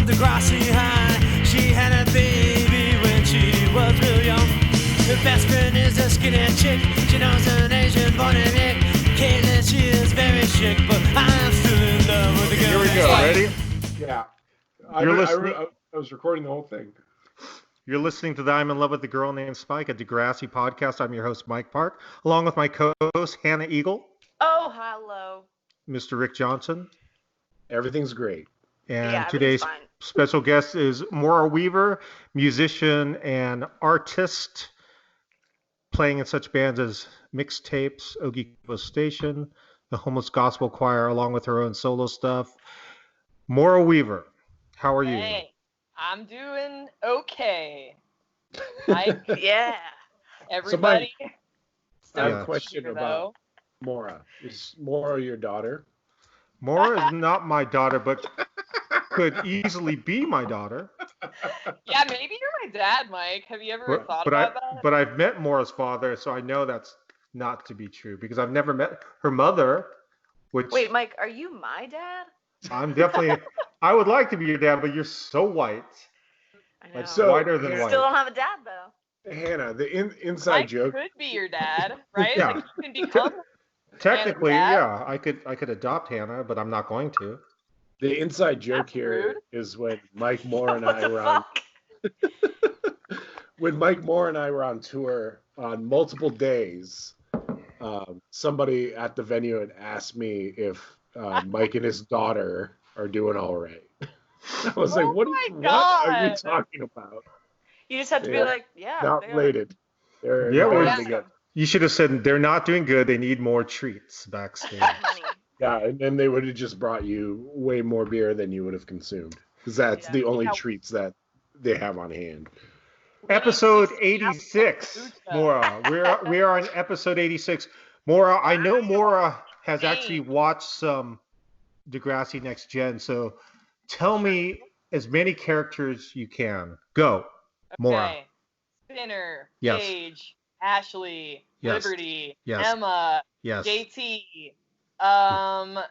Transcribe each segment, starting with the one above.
Degrassi High. She had a baby when she was real young. Her best friend is a skinny chick. She knows an Asian born in Nick. Caitlin, she is very chic, but I'm still in love with the girl. Here we go. Ready? Yeah. I was recording the whole thing. You're listening to the I'm in Love with the Girl Named Spike, a Degrassi podcast. I'm your host, Mike Park, along with my co-host, Hannah Eagle. Oh, hello. Mr. Rick Johnson. Everything's great. And today's special guest is Maura Weaver, musician and artist, playing in such bands as Mixtapes, Ogikubo Station, the Homeless Gospel Choir, along with her own solo stuff. Maura Weaver, how are you? Hey, I'm doing okay. Yeah. Everybody. I have a question about Maura. Is Maura your daughter? Maura is not my daughter, but could easily be my daughter. Yeah, maybe you're my dad, Mike. Have you ever thought about that? But I've met Maura's father, so I know that's not to be true because I've never met her mother. Wait, Mike, are you my dad? I'm definitely. I would like to be your dad, but you're so white. I know. So, whiter than white. Still don't have a dad though. Hannah, the inside joke. Could be your dad, right? Yeah. Like you can become. Technically, yeah, I could adopt Hannah, but I'm not going to. The inside joke here is when Mike Moore and I were on. When Mike Moore and I were on tour on multiple days, somebody at the venue had asked me if Mike and his daughter are doing all right. I was like, what are you talking about? You just have to be like, yeah. Not related. They're together. You should have said they're not doing good. They need more treats backstage. Yeah, and then they would have just brought you way more beer than you would have consumed. Because that's the only treats that they have on hand. Episode 86, Maura. We are on episode 86. Maura, I know Maura has actually watched some Degrassi Next Gen, so tell me as many characters you can. Go, Maura. Okay. Spinner, yes. Paige, Ashley, yes. Liberty, yes. Emma, yes. JT, Go.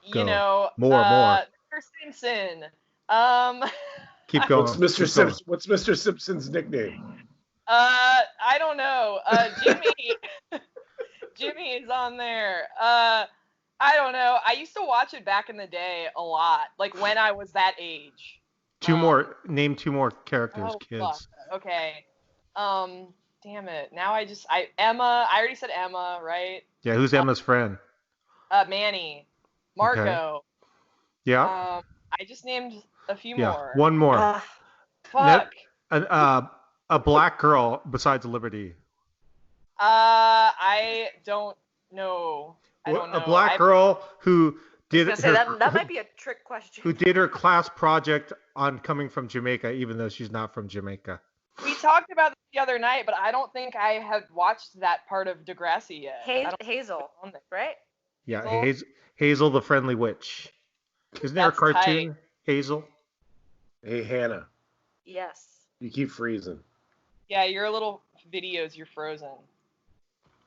you know, more. Mr. Simpson. Keep going. What's Mr. Simpson's nickname? I don't know. Jimmy. Jimmy is on there. I don't know. I used to watch it back in the day a lot, like when I was that age. Name two more characters, kids. Fuck. Okay. Damn it. Now Emma. I already said Emma, right? Yeah. Who's Emma's friend? Manny. Marco. Okay. Yeah. I just named a few yeah. more. One more. Fuck. A black girl besides Liberty. I don't know. A black girl who did that might be a trick question. Who did her class project on coming from Jamaica, even though she's not from Jamaica. We talked about this the other night, but I don't think I have watched that part of Degrassi yet. Hazel, right? Yeah, Hazel the Friendly Witch. Isn't there a cartoon? Tight. Hazel? Hey, Hannah. Yes. You keep freezing. Yeah, your little videos, you're frozen.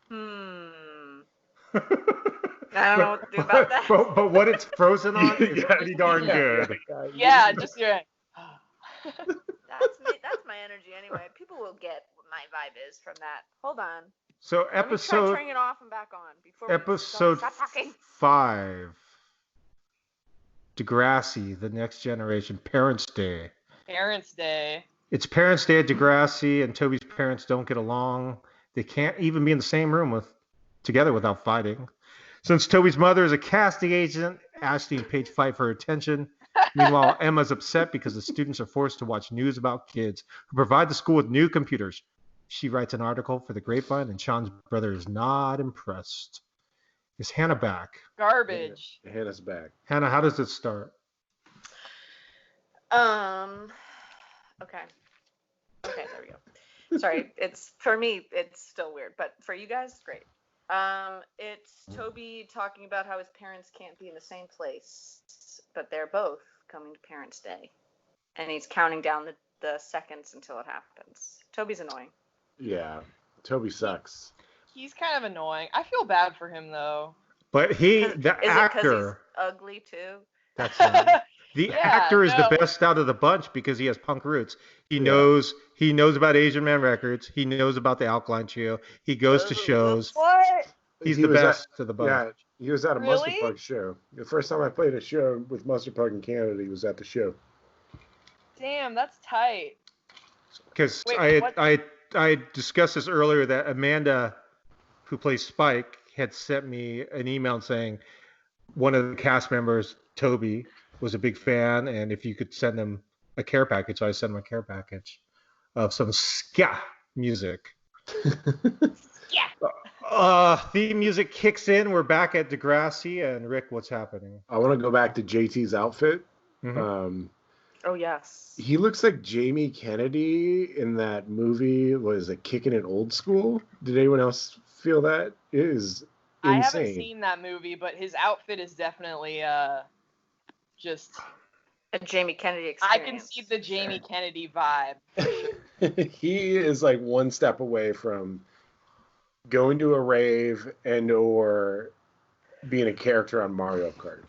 I don't know what to do about that. But what it's frozen on is pretty darn good. Yeah, just you're That's my energy anyway. People will get what my vibe is from that. Hold on. So Let me try turning it off and back on before episode stop talking. 5. Degrassi, the Next Generation, Parents' Day. Parents' Day. It's Parents' Day at Degrassi, and Toby's parents don't get along. They can't even be in the same room together without fighting. Since Toby's mother is a casting agent, Ashley and Paige fight for her attention. Meanwhile, Emma's upset because the students are forced to watch news about kids who provide the school with new computers. She writes an article for the Grapevine, and Sean's brother is not impressed. Is Hannah back? Garbage. Hannah's back. Hannah, how does it start? Okay, there we go. Sorry, for me, it's still weird, but for you guys, great. It's Toby talking about how his parents can't be in the same place, but they're both coming to Parents' Day, and he's counting down the seconds until it happens. Toby's annoying. Yeah, Toby sucks. He's kind of annoying. I feel bad for him though. But the actor. Is it because he's ugly too? That's right. The Yeah, actor is the no. best out of the bunch because he has punk roots. He Yeah. knows about Asian Man Records. He knows about the Alkaline Trio. He goes to shows. What? He's He the was best to the bunch. Yeah, he was at a Really? Mustard Pug show. The first time I played a show with Mustard Pug in Canada, he was at the show. Damn, that's tight. Because Wait, what? I discussed this earlier that Amanda, who plays Spike, had sent me an email saying one of the cast members, Toby, was a big fan, and if you could send him a care package, so I sent him a care package of some ska music. Yeah. Theme music kicks in. We're back at Degrassi, and Rick, what's happening? I want to go back to JT's outfit. Mhm. Oh yes. He looks like Jamie Kennedy in that movie. Was it Kicking It Old School? Did anyone else feel that? It is I insane. haven't seen that movie, but his outfit is definitely just. A Jamie Kennedy I experience. can see the Jamie Kennedy vibe. He is like one step away from going to a rave and or being a character on Mario Kart.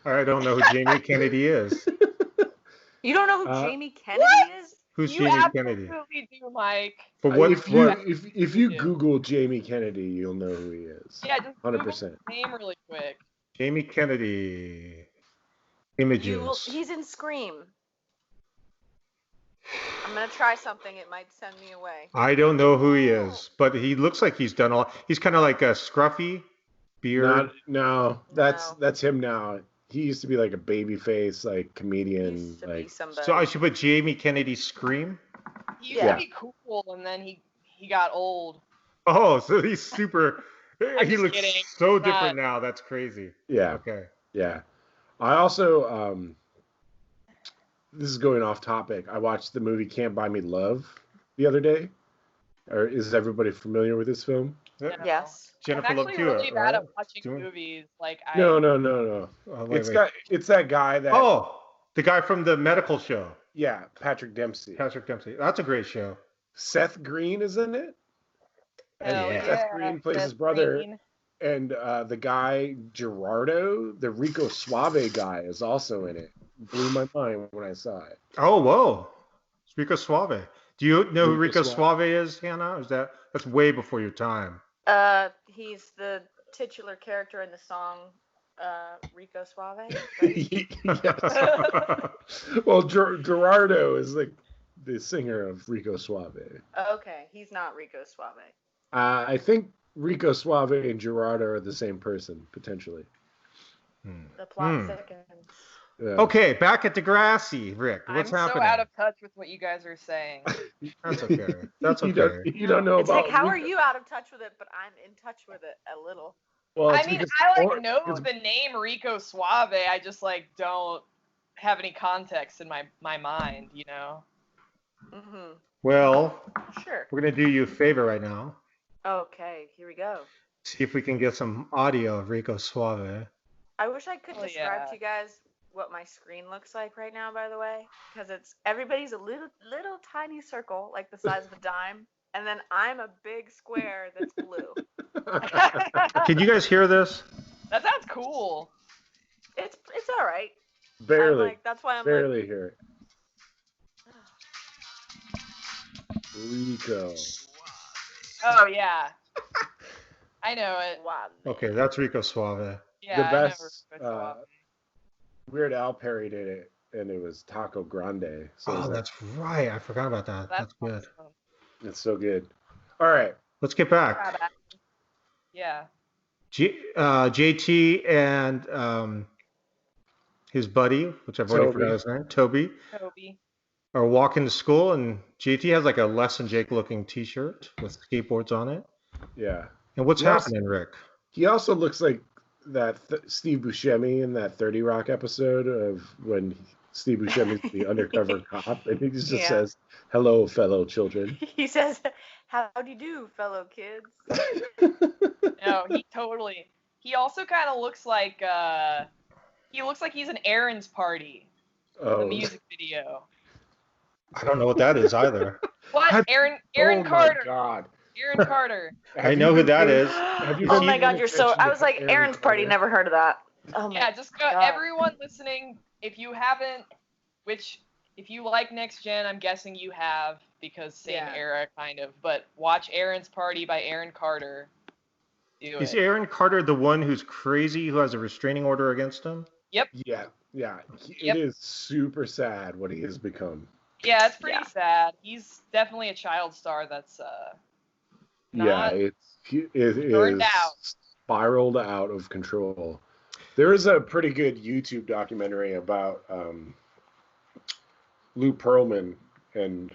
I don't know who Jamie Kennedy is. You don't know who Jamie Kennedy is? Who's You Jamie Kennedy? absolutely do, Mike. But what? If you Yeah. Google Jamie Kennedy, you'll know who he is. Yeah, just Google 100%. his name really quick. Jamie Kennedy images. He's in Scream. I'm gonna try something. It might send me away. I don't know who he is, but he looks like he's done a lot. He's kind of like a scruffy beard. No, No. that's him now. He used to be like a baby face, like comedian. Used to be Like somebody. So I should put Jamie Kennedy Scream. He used Yeah. to be cool, and then he got old. Oh, so he's super. I'm He just looks kidding. so He's different now. That's crazy. yeah, Okay. yeah. I also this is going off topic. I watched the movie Can't Buy Me Love the other day. Or is everybody familiar with this film? Yes. Jennifer I'm Love actually Hewitt, really bad right? at watching Doing- movies. Like No. Oh, wait, wait. It's that guy that The guy from the medical show, yeah, Patrick Dempsey. Patrick Dempsey. That's a great show. Seth Green is in it. Hell Yeah. Seth Green plays his brother. Green. And the guy Gerardo, the Rico Suave guy, is also in it. Blew my mind when I saw it. Oh, whoa. It's Rico Suave. Do you know who Rico Rico Suave. Suave is, Hannah? That's way before your time? He's the titular character in the song Rico Suave. Yes. Well, Gerardo is like the singer of Rico Suave. Okay, he's not Rico Suave. I think Rico Suave and Gerardo are the same person, potentially. The plot thickens. Yeah. Okay, back at Degrassi, Rick. What's I'm happening? so out of touch with what you guys are saying. That's okay. That's You okay. don't know It's about like, how are Rico- you out of touch with it? But I'm in touch with it a little. Well, I it's mean, because- I or- know because- the name Rico Suave. I just don't have any context in my mind, you know. Mm-hmm. Well, Sure. we're going to do you a favor right now. Okay, here we go. See if we can get some audio of Rico Suave. I wish I could Oh, describe yeah. to you guys what my screen looks like right now, by the way, because everybody's a little tiny circle, like the size of a dime, and then I'm a big square that's blue. Can you guys hear this? That sounds cool. It's all right. barely, That's why I'm barely hear it. Rico. Oh yeah. I know it. Wow. Okay, that's Rico Suave. Yeah, The I know best, Rico Suave. Weird Al parodied it, and it was Taco Grande. So Oh, that's right. I forgot about that. That's good. awesome. it's so good. All right. Let's get back. Yeah. JT and his buddy, which I've already Toby. forgot his name, Toby, Toby. are walking to school, and JT has like a Less Than Jake looking T-shirt with skateboards on it. Yeah. And what's Yes. happening, Rick? He also looks like that Steve Buscemi in that 30 Rock episode of when Steve Buscemi's the undercover cop, and he just Yeah. says, "Hello, fellow children." He says, "How do you do, fellow kids?" No, he also kind of looks like he's an Aaron's Party, the Oh, music video. I don't know what that is either. What? Aaron oh Carter. my God. Aaron Carter. I know who that is. Have you Oh seen my God, the you're so. attention I to was like, Aaron Aaron's Party. Carter? Never heard of that. Oh my Yeah, just go. God. Everyone listening, if you haven't, if you like Next Gen, I'm guessing you have, because same era kind of. But watch Aaron's Party by Aaron Carter. Is Aaron Carter the one who's crazy, who has a restraining order against him? Yep. Yeah. It is super sad what he has become. Yeah, it's pretty sad. He's definitely a child star that's it is out. spiraled out of control. There is a pretty good YouTube documentary about Lou Pearlman and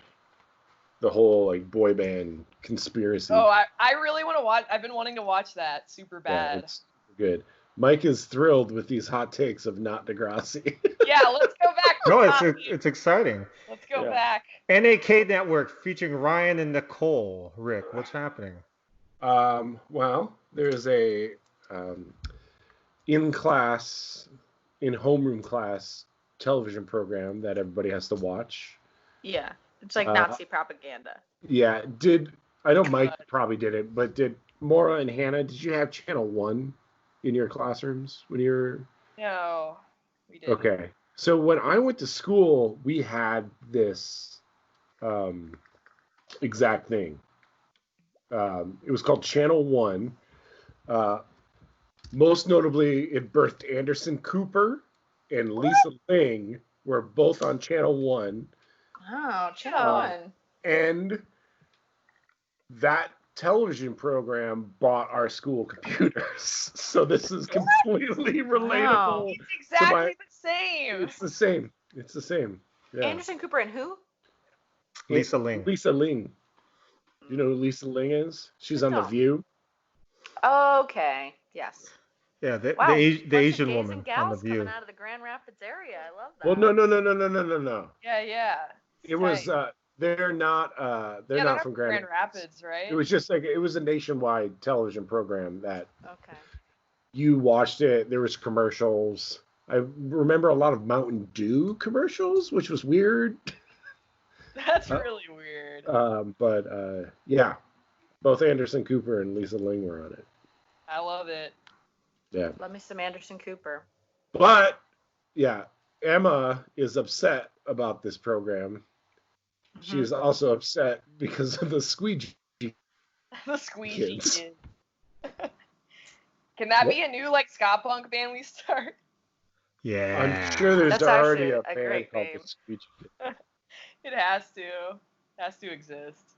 the whole like boy band conspiracy. Oh, I really want to watch. I've been wanting to watch that super bad. Yeah, it's good. Mike is thrilled with these hot takes of not Degrassi. Yeah, let's go back. No, it's exciting. Let's go back. NAK Network featuring Ryan and Nicole. Rick, what's happening? Well, there's a in homeroom class television program that everybody has to watch. Yeah, it's like Nazi propaganda. Yeah, I know Mike probably did it, but did Maura and Hannah, did you have Channel 1 in your classrooms when you were... No, we didn't. Okay, so when I went to school, we had this exact thing. It was called Channel 1. Most notably, it birthed Anderson Cooper and Lisa Ling were both on Channel 1. Oh, Channel 1. And that television program bought our school computers. So this is completely relatable. It's exactly the same. It's the same. Yeah. Anderson Cooper and who? Lisa Ling. Lisa Ling. You know who Lisa Ling is? She's on The View. Okay. Yes. Yeah, the Asian woman on The View. Coming out of the Grand Rapids area. I love that. Well, no. Yeah. It was they're not from Grand Rapids, right? It was just like it was a nationwide television program that Okay. You watched it. There was commercials. I remember a lot of Mountain Dew commercials, which was weird. That's really weird. Yeah, both Anderson Cooper and Lisa Ling were on it. I love it. Yeah. Love me some Anderson Cooper. But yeah, Emma is upset about this program. Mm-hmm. She is also upset because of the squeegee. The squeegee kid. Can that be a new ska punk band we start? Yeah. I'm sure there's already a band great called name. the Squeegee Kid. It has to. It has to exist.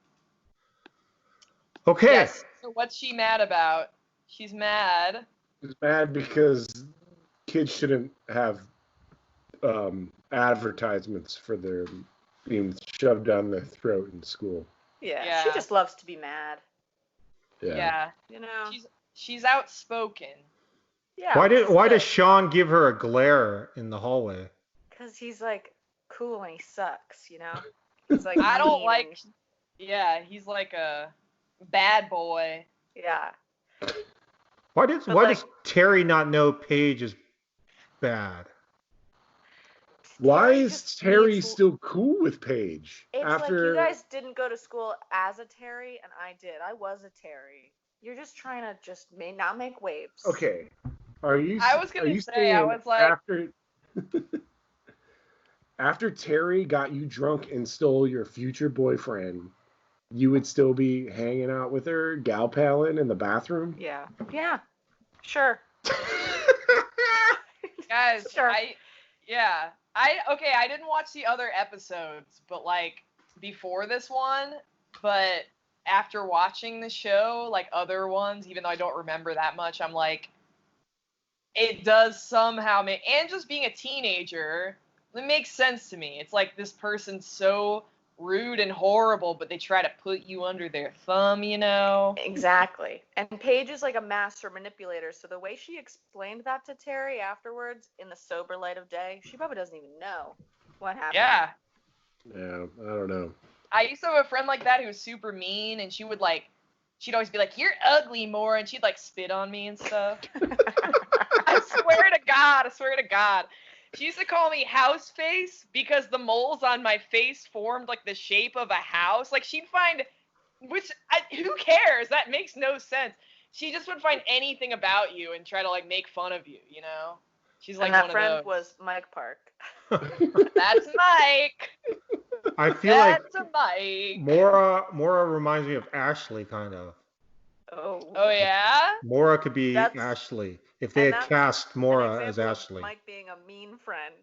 Okay. Yes. So what's she mad about? She's mad. She's mad because kids shouldn't have advertisements for their being shoved down their throat in school. Yeah. She just loves to be mad. Yeah. You know. She's outspoken. Yeah. Why does Sean give her a glare in the hallway? Because he's like cool and he sucks, you know? He's like I don't mean like. Yeah, he's like a bad boy. Yeah. Why does Terry not know Paige is bad? Why is Terry still cool with Paige? It's like you guys didn't go to school as a Terry and I did. I was a Terry. You're just trying to not make waves. Okay. I was like after Terry got you drunk and stole your future boyfriend, you would still be hanging out with her, gal palling in the bathroom? Yeah. Yeah. Sure. Guys, Sure. I didn't watch the other episodes, but before this one, but after watching the show, other ones, even though I don't remember that much, I'm like, it does somehow make, and just being a teenager, it makes sense to me. It's like this person's so rude and horrible, but they try to put you under their thumb, you know? Exactly. And Paige is like a master manipulator, so the way she explained that to Terry afterwards in the sober light of day, she probably doesn't even know what happened. Yeah. Yeah, I don't know. I used to have a friend like that who was super mean, and she'd always be like, "You're ugly, Maura," and she'd spit on me and stuff. I swear to God. She used to call me house face because the moles on my face formed the shape of a house. She'd find, who cares? That makes no sense. She just would find anything about you and try to make fun of you, you know? She's like and that one friend of those. was Mike Park. That's Mike. I feel like That's a Mike. Maura reminds me of Ashley, kind of. Oh. Oh yeah. Maura could be That's- Ashley if they and had that's cast An Maura as example of Ashley. Mike being a mean friend.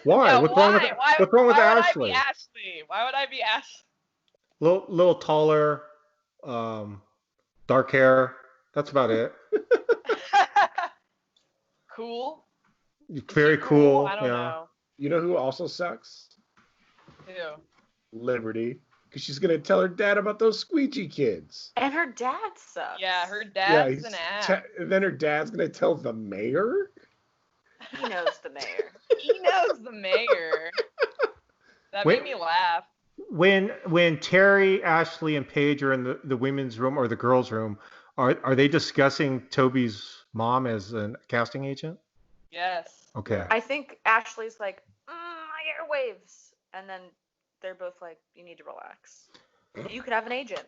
Why? Yeah, What's why? wrong with what's wrong with why would Ashley? I be Ashley? Why would I be Ashley? Little taller, dark hair. That's about it. Cool. Is Very she cool. I don't Yeah. know. You know who also sucks? Who? Liberty. Because she's going to tell her dad about those squeegee kids. And her dad sucks. Yeah, her Yeah, dad's an ass. and then her dad's going to tell the mayor? He knows the mayor. He knows the mayor. That Wait. made me laugh. When Terri, Ashley, and Paige are in the women's room or the girls' room, are they discussing Toby's mom as a casting agent? Yes. Okay. I think Ashley's like, my airwaves. And then they're both like, you need to relax. You could have an agent.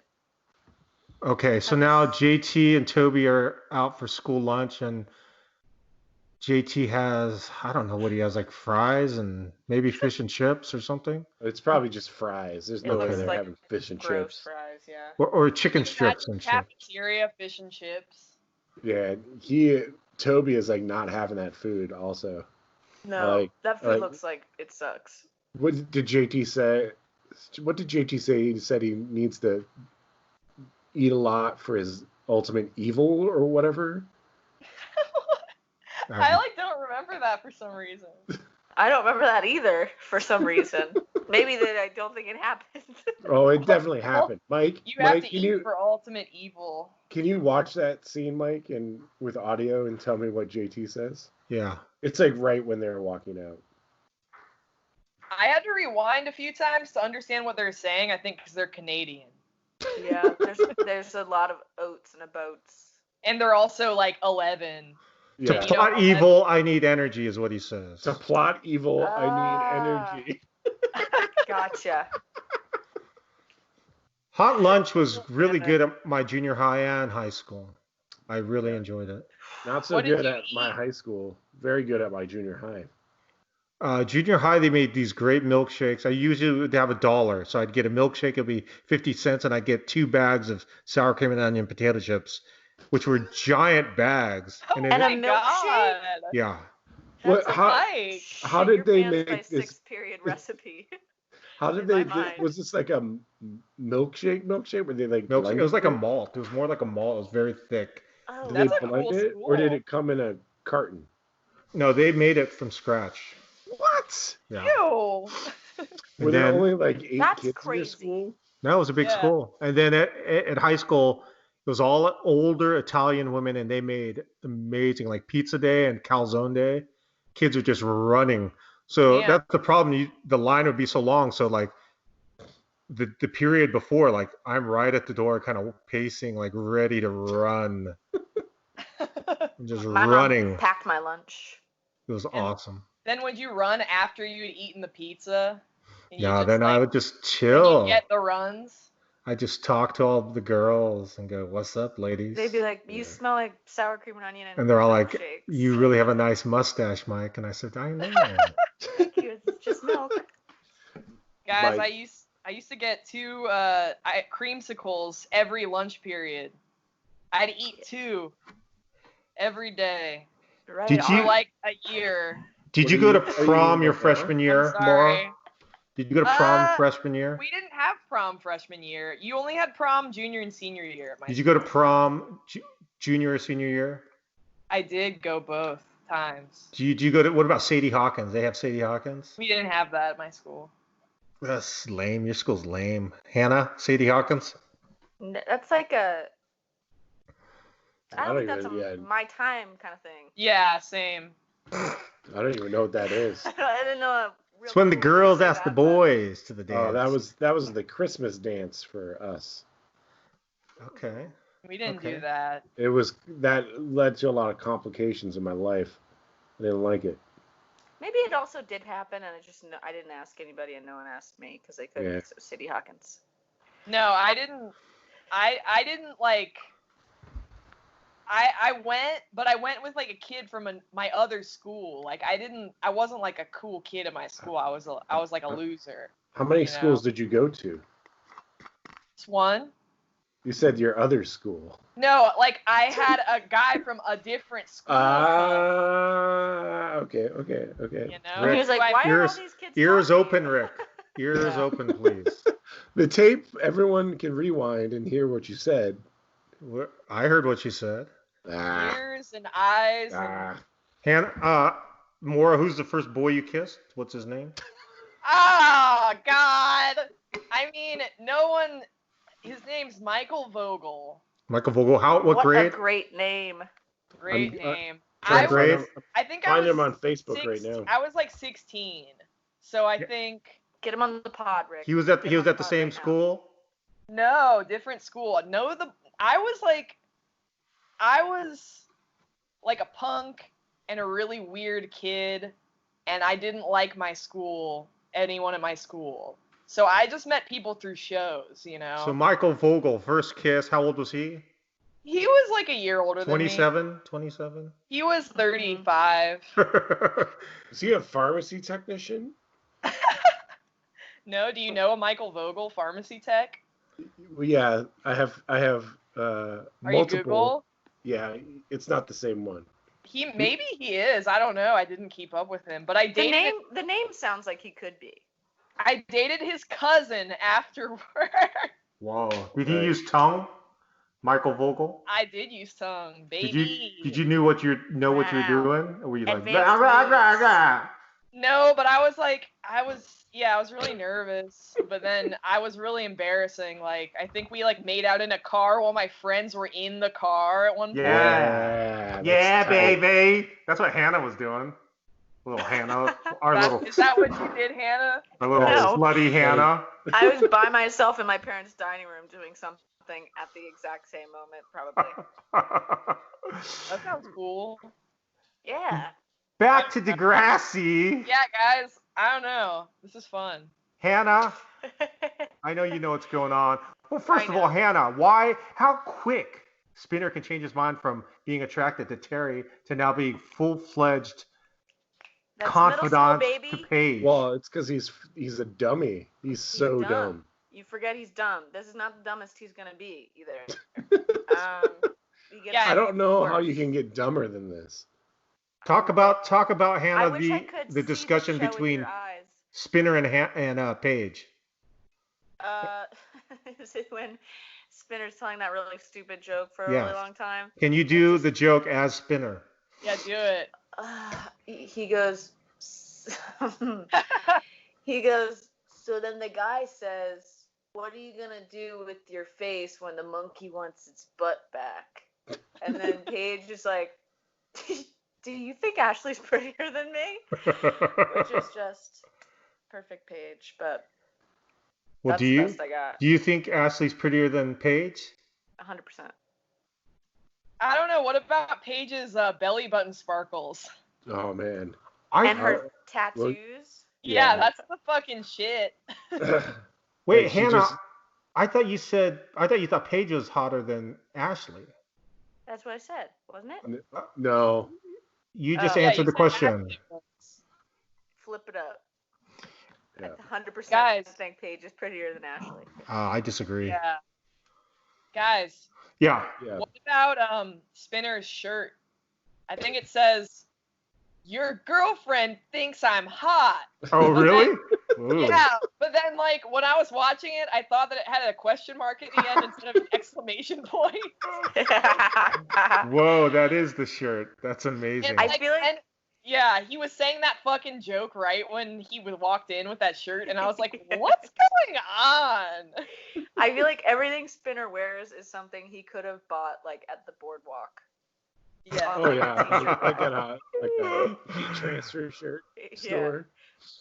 Okay. So now JT and Toby are out for school lunch, and JT has, I don't know what he has, like fries and maybe fish and chips or something, It's probably just fries. There's It no way looks they're like having fish and Gross chips. fries, yeah. or chicken We've strips had and chips. cafeteria fish and chips. Yeah, Toby is like not having that food also. No, Like- that food like- looks like it sucks. What did JT say? What did JT say? He said he needs to eat a lot for his ultimate evil or whatever. I like don't remember that for some reason. I don't remember that either for some reason. Maybe that I don't think it happened. Oh, it definitely happened. Mike, You have Mike, to can eat you for ultimate evil. watch that scene, Mike, and with audio and tell me what JT says? Yeah. It's like right when they're walking out. I had to rewind a few times to understand what they're saying. I think because they're Canadian, Yeah, there's a lot of oats and boats. and they're also like 11. To Yeah. plot evil, I need energy, is what he says. To plot evil, I Ah. need energy. Gotcha. Hot lunch was really good at my junior high and high school. I really enjoyed it. Not so What did good you at my eat? high school. Very good at my junior high. Junior high, they made these great milkshakes. I usually would have $1, so I'd get a milkshake. It'd be 50 cents, and I'd get 2 bags of sour cream and onion potato chips, which were giant bags. Oh And And then, a my milkshake? God. yeah, What- That's how- Mike. how shit did your they pants by make this- 6th period recipe. How did In they? my mind. Was this like a milkshake? Were they like milkshake. blended It was like a it? malt. It was more like a malt. It was very thick. Oh, Did That's they a blend cool it, or did school. it come in a carton? No, they made it from scratch. What? Yeah. Ew. And Were there then, only like 8 That's kids in your crazy. school? no, it was a big Yeah. school. And then at high school, it was all older Italian women, and they made amazing, like pizza day and calzone day. Kids were just running. So Yeah. that's the problem. The line would be so long. So like the period before, like I'm right at the door, kind of pacing, like ready to run. I'm just My running. mom packed my lunch. It was awesome. Then would you run after you had eaten the pizza? And you Yeah, just, then I like, would just and chill. you get the runs. I just talk to all the girls and go, "What's up, ladies?" They'd be like, you Yeah. smell like sour cream and onion and And they're all like, milkshakes." "You really have a nice mustache, Mike." And I said, "I know." Thank you. It's just milk. Guys, Mike. I used to get 2 creamsicles every lunch period. I'd eat 2 every day Right Did for you- on. like a year. Did What you are go you- to are you prom your eating right now? freshman year, I'm Maura? sorry. Did you go to prom Uh, freshman year? We didn't have prom freshman year. You only had prom junior and senior year at my Did you go to school. prom junior or senior year? I did go both times. Did you go to, what about Sadie Hawkins? They have Sadie Hawkins? We didn't have that at my school. That's lame. Your school's lame. Hannah, Sadie Hawkins? That's like a. I I don't think don't that's a even- yeah. my time kind of thing. Yeah, same. I don't even know what that is. I didn't know. a real It's when the cool girls thing to ask the say that, but- boys to the dance. Oh, that was the Christmas dance for us. Okay. We didn't Okay. do that. It was that led to a lot of complications in my life. I didn't like it. Maybe it also did happen, and I didn't ask anybody, and no one asked me because they couldn't. Yeah. So City Hawkins. No, I didn't. I didn't like. I went, but I went with like a kid from my other school. Like I wasn't like a cool kid at my school. I was like a loser. How many You schools know? did you go to? Just one. You said your other school. No, like I had a guy from a different school. Okay. You know. And he was like, Who I- why are all Ears, these kids ears talking? open, Rick. Ears Yeah. open, please. The tape, everyone can rewind and hear what you said. I heard what you said. Ears and eyes. And, Ah. Hannah, Maura, who's the first boy you kissed? What's his name? oh God. I mean, no one. His name's Michael Vogel. Michael Vogel. What What grade? a great name. Great I'm- name. Trying I to grade? was. I think I Find was him on Facebook six- right now. I was like 16, so I Yeah. think Get him on the pod, Rick. He was at Get him on the pod same right now. school. no different school. No, I was like a punk and a really weird kid, and I didn't like anyone at my school. So I just met people through shows, you know. So Michael Vogel, first kiss. How old was he? He was like a year older than me. 27. 27. He was 35. Is he a pharmacy technician? No, do you know a Michael Vogel pharmacy tech? Well, yeah, I have Are multiple. you Google? Yeah, it's not the same one. Maybe he is. I don't know. I didn't keep up with him, but I dated. The name sounds like he could be. I dated his cousin afterward. Whoa. Did he Right. use tongue? Michael Vogel? I did use tongue, baby. Did you know what you were Wow. doing? Or were you like Advanced rah, rah, rah, moves. rah? No, but I was really nervous, but then I was really embarrassing. Like, I think we like made out in a car while my friends were in the car at one point. Yeah. that's Yeah, tight. baby. That's what Hannah was doing. Little Hannah. Is that what you did, Hannah? Our little No. slutty Hannah. I was by myself in my parents' dining room doing something at the exact same moment, probably. That sounds cool. Yeah. Back to Degrassi. Yeah, guys. I don't know. This is fun. Hannah, I know you know what's going on. Well, first I of all, know. Hannah, how quick Spinner can change his mind from being attracted to Terry to now being full-fledged That's confidant middle school, to baby. Paige. Well, it's because he's a dummy. He's so dumb. You forget he's dumb. This is not the dumbest he's gonna be either. He gets Yeah, I don't know how worse. you can get dumber than this. Talk about I Hannah wish I could the see discussion the show with between your eyes. Spinner and Paige. Is it when Spinner's telling that really stupid joke for a Yes. really long time? Can you do the joke as Spinner? Yeah, do it. He goes. He goes. So then the guy says, "What are you gonna do with your face when the monkey wants its butt back?" And then Paige is like, "Do you think Ashley's prettier than me?" Which is just perfect Paige, but Well, that's the best I got. do you think Ashley's prettier than Paige? 100%. I don't know. What about Paige's belly button sparkles? Oh man. And her tattoos. Yeah, Yeah. that's the fucking shit. Wait, Like, she Hannah, just- I thought you thought Paige was hotter than Ashley. That's what I said, wasn't it? No. You just Oh. Yeah, answered you the said question. Ashley was. Flip it up. Yeah. 100% Guys. think Paige is prettier than Ashley. I disagree. Yeah. Guys, Yeah. Yeah. what about Spinner's shirt? I think it says, "Your girlfriend thinks I'm hot." Oh, But really? then- Ooh. Yeah, but then like when I was watching it, I thought that it had a question mark at the end instead of an exclamation point. Whoa, that is the shirt. That's amazing. And, I feel like- yeah, he was saying that fucking joke right when he walked in with that shirt, and I was like, "What's going on?" I feel like everything Spinner wears is something he could have bought like at the boardwalk. Yeah. Oh yeah. Like at a heat transfer shirt store.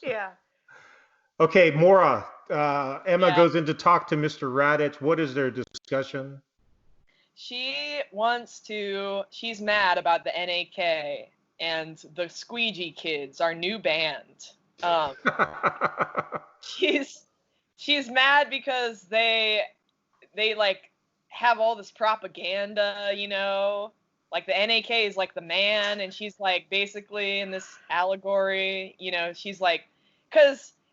Yeah. Okay, Maura. Emma Yeah. goes in to talk to Mr. Raditz. What is their discussion? She's mad about the NAK and the Squeegee Kids, our new band. She's mad because they like have all this propaganda, you know, Like the NAK is like the man, and she's like basically in this allegory, you know, she's like,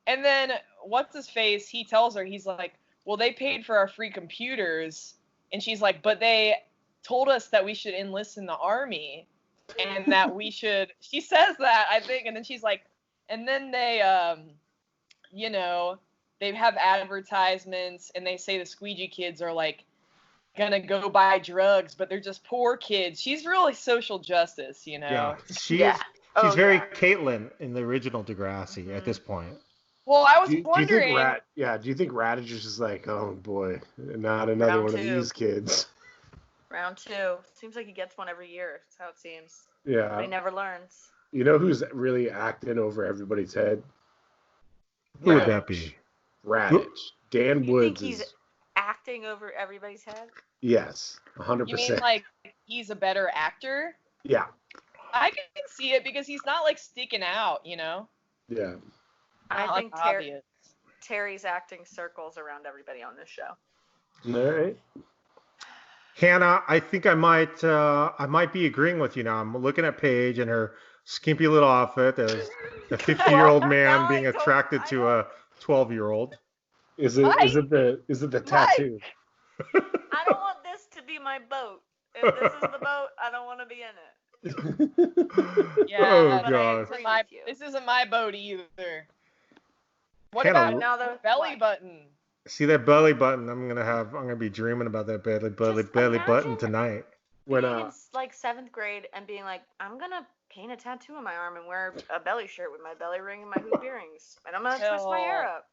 and then what's his face? He tells her, he's like, well, they paid for our free computers, and she's like, but they told us that we should enlist in the army, and that we should. She says that, I think, and then she's like, and then they, you know, they have advertisements, and they say the squeegee kids are like gonna go buy drugs, but they're just poor kids. She's really social justice, you know. Yeah, she's very Caitlin in the original Degrassi at this point. Well, I was Do you wondering. do you think Raditch is just like, oh boy, not another Round one of two. these kids? Round 2. Seems like he gets one every year. That's how it seems. Yeah. But he never learns. You know who's really acting over everybody's head? Who would that be? Raditch. Dan You Woods think he's is. acting over everybody's head? Yes, 100%. You mean like he's a better actor? Yeah. I can see it because he's not like sticking out, you know. Yeah. I Not, think like, obvious. Terry's acting circles around everybody on this show. All right. Hannah, I think I might be agreeing with you now. I'm looking at Paige and her skimpy little outfit as a 50-year-old man No, being I don't- attracted I to don't- a 12year-old. Is it the tattoo? I don't want this to be my boat. If this is the boat, I don't want to be in it. Yeah. Oh, But I God. agree My, with you. this isn't my boat either. What Hannah, about Now the belly what? button? See that belly button? I'm gonna be dreaming about that belly Just button imagine- tonight. When Being in like 7th grade and being like, I'm gonna paint a tattoo on my arm and wear a belly shirt with my belly ring and my hoop earrings, and I'm gonna twist my hair up.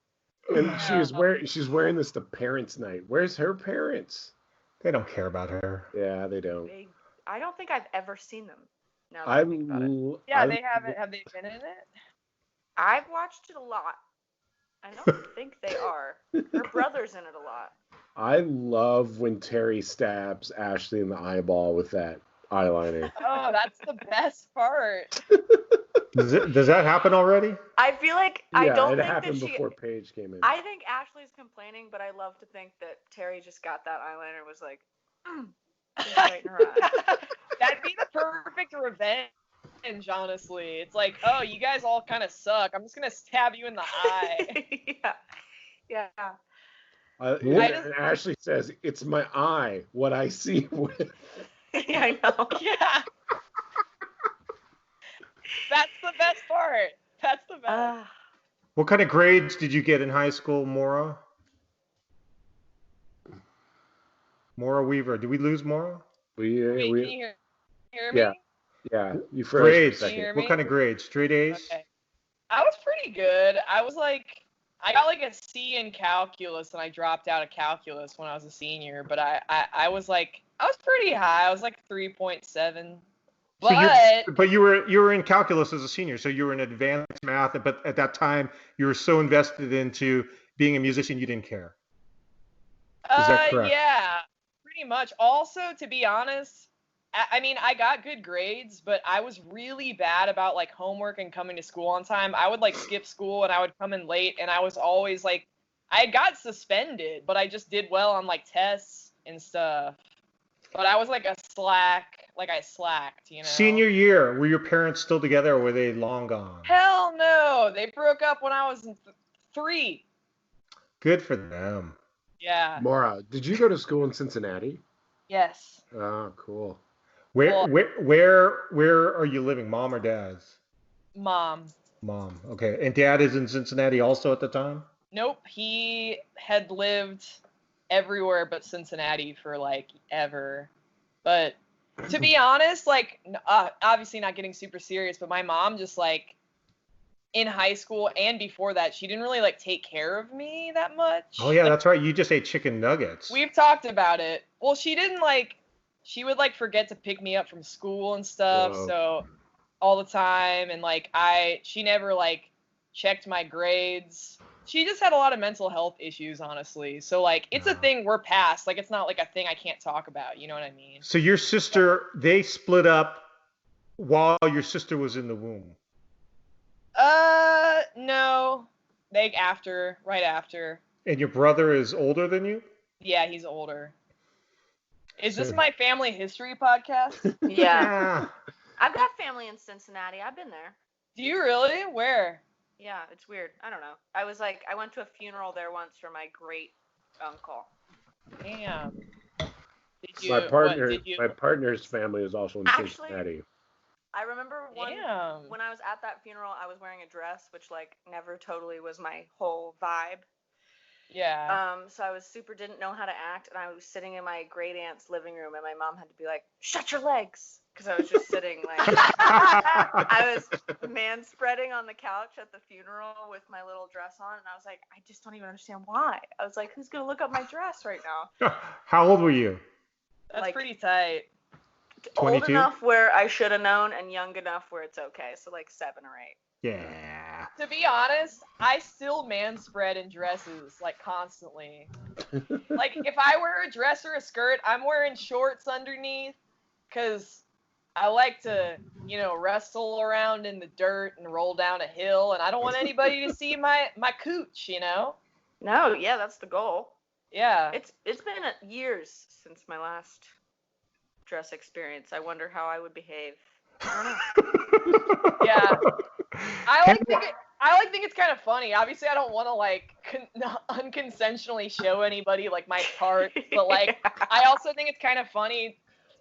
and she's wearing this to parents' night. Where's her parents? They don't care about her. Yeah, they don't. I don't think I've ever seen them. Now that I I think about it. Yeah, I- they haven't. Have they been in it? I've watched it a lot. I don't think they are. Her brother's in it a lot. I love when Terry stabs Ashley in the eyeball with that eyeliner. Oh, that's the best part. Does that happen already? I feel like Yeah, I don't it think that happened she. before Paige came in. I think Ashley's complaining, but I love to think that Terry just got that eyeliner and was like, just right in her eye. That'd be the perfect revenge, honestly. It's like, oh, you guys all kind of suck. I'm just gonna stab you in the eye. yeah. And Ashley says, "It's my eye. What I see with." Yeah, I know. Yeah. That's the best part. That's the best. What kind of grades did you get in high school, Maura? Maura Weaver. Did we lose Maura? Wait, can you hear me? Yeah. Yeah, you froze for a Grades. second. Can you hear What me? kind of grades? Straight A's? Okay. I was pretty good. I got like a C in calculus, and I dropped out of calculus when I was a senior. But I was pretty high. I was like 3.7. But you were in calculus as a senior, so you were in advanced math. But at that time, you were so invested into being a musician, you didn't care. Is that correct? Yeah, pretty much. Also, to be honest, I mean, I got good grades, but I was really bad about like homework and coming to school on time. I would like skip school and I would come in late, and I was always like, I got suspended, but I just did well on like tests and stuff. But I was like I slacked, you know. Senior year, were your parents still together, or were they long gone? Hell no, they broke up when I was 3. Good for them. Yeah. Maura, did you go to school in Cincinnati? Yes. Oh, cool. Where Well- where are you living, mom or dad's? Mom. Mom. Okay. And dad is in Cincinnati also at the time? Nope, he had lived everywhere but Cincinnati for like ever. But to be honest, like obviously not getting super serious, but my mom just like in high school and before that, she didn't really like take care of me that much. Oh yeah, Like, that's right. You just ate chicken nuggets. we've talked about it. Well, she didn't like, she would like forget to pick me up from school and stuff. Whoa. So all the time. And like, she never like checked my grades. She just had a lot of mental health issues, honestly. So like, it's a thing we're past. Like, it's not like a thing I can't talk about. You know what I mean? So your sister, they split up while your sister was in the womb. No. Right after. And your brother is older than you? Yeah, he's older. Is this my family history podcast? Yeah. I've got family in Cincinnati. I've been there. Do you really? Where? Yeah, it's weird. I don't know. I went to a funeral there once for my great uncle. Damn. My partner's family is also in Cincinnati. I remember when I was at that funeral, I was wearing a dress, which like never totally was my whole vibe. Yeah. So I didn't know how to act, and I was sitting in my great aunt's living room, and my mom had to be like, "Shut your legs," because I was just sitting like I was man-spreading on the couch at the funeral with my little dress on, and I was like, I just don't even understand why. I was like, who's gonna look up my dress right now? How old were you? That's like, pretty tight. 22? Old enough where I should have known, and young enough where it's okay. So like 7 or 8. Yeah. To be honest, I still man-spread in dresses, like, constantly. Like, if I wear a dress or a skirt, I'm wearing shorts underneath, because I like to, wrestle around in the dirt and roll down a hill, and I don't want anybody to see my cooch, No, yeah, that's the goal. Yeah. It's been years since my last dress experience. I wonder how I would behave. I don't know. Yeah. I think it's kind of funny. Obviously, I don't want to unconsensually show anybody like my part, but like I also think it's kind of funny,